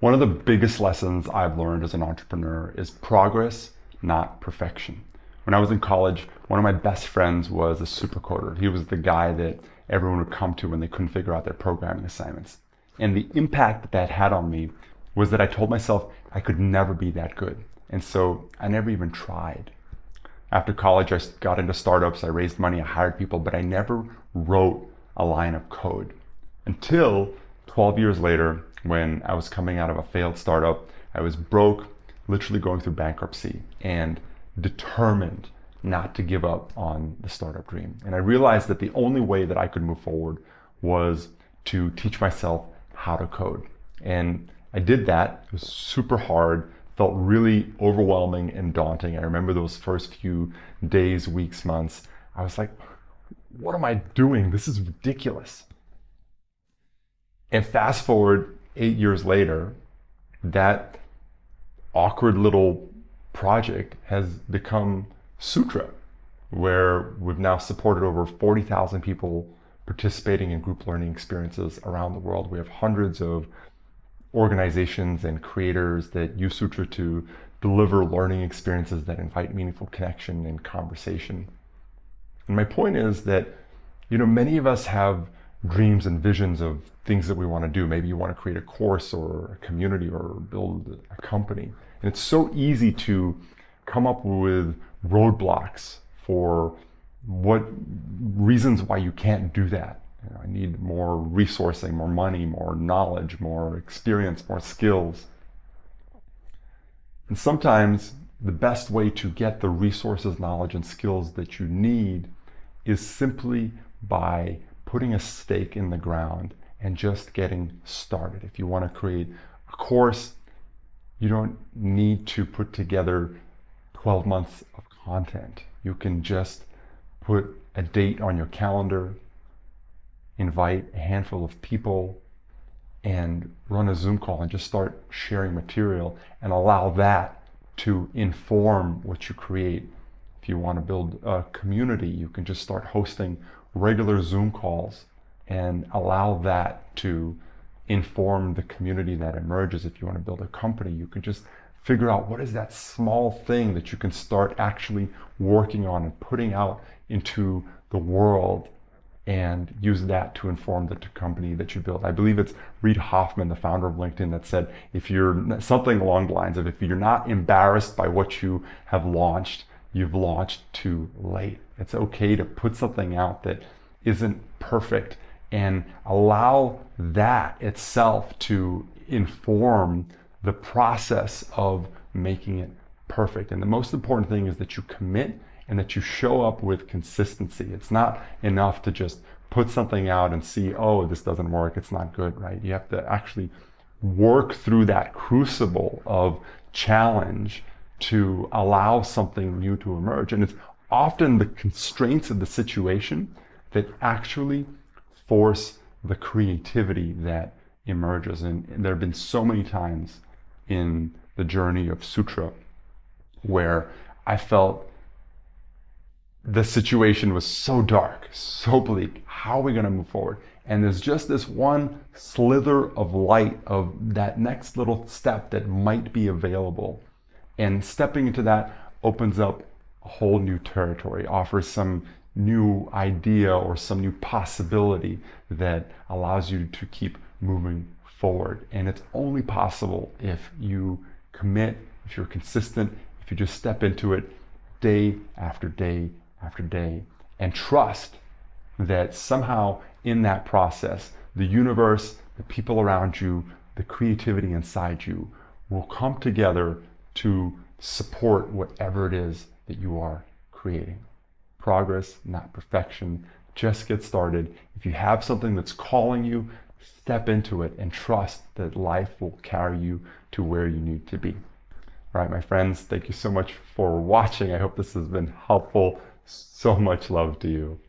One of the biggest lessons I've learned as an entrepreneur is progress, not perfection. When I was in college, one of my best friends was a supercoder. He was the guy that everyone would come to when they couldn't figure out their programming assignments. And the impact that that had on me was that I told myself I could never be that good. And so I never even tried. After college, I got into startups, I raised money, I hired people, but I never wrote a line of code until 12 years later when I was coming out of a failed startup. I was broke, literally going through bankruptcy, and determined not to give up on the startup dream. And I realized that the only way that I could move forward was to teach myself how to code. And I did that. It was super hard, felt really overwhelming and daunting. I remember those first few days, weeks, months. I was like, what am I doing? This is ridiculous. And fast forward 8 years later, that awkward little project has become Sutra, where we've now supported over 40,000 people participating in group learning experiences around the world. We have hundreds of organizations and creators that use Sutra to deliver learning experiences that invite meaningful connection and conversation. And my point is that, many of us have dreams and visions of things that we want to do. Maybe you want to create a course or a community or build a company. And it's so easy to come up with roadblocks for what reasons why you can't do that. I need more resourcing, more money, more knowledge, more experience, more skills. And sometimes the best way to get the resources, knowledge, and skills that you need is simply by putting a stake in the ground and just getting started. If you want to create a course, you don't need to put together 12 months of content. You can just put a date on your calendar, invite a handful of people, and run a Zoom call and just start sharing material and allow that to inform what you create. If you want to build a community, you can just start hosting regular Zoom calls and allow that to inform the community that emerges. If you want to build a company, you can just figure out what is that small thing that you can start actually working on and putting out into the world and use that to inform the company that you build. I believe it's Reid Hoffman, the founder of LinkedIn, that said, if you're something along the lines of, if you're not embarrassed by what you have launched, you've launched too late. It's okay to put something out that isn't perfect and allow that itself to inform the process of making it perfect. And the most important thing is that you commit and that you show up with consistency. It's not enough to just put something out and see, oh, this doesn't work, it's not good, right? You have to actually work through that crucible of challenge to allow something new to emerge. And it's often the constraints of the situation that actually force the creativity that emerges. And there have been so many times in the journey of Sutra where I felt the situation was so dark, so bleak. How are we going to move forward? And there's just this one slither of light of that next little step that might be available. And stepping into that opens up a whole new territory, offers some new idea or some new possibility that allows you to keep moving forward. And it's only possible if you commit, if you're consistent, if you just step into it day after day after day and trust that somehow in that process, the universe, the people around you, the creativity inside you will come together to support whatever it is that you are creating. Progress, not perfection. Just get started. If you have something that's calling you, step into it and trust that life will carry you to where you need to be. All right, my friends, thank you so much for watching. I hope this has been helpful. So much love to you.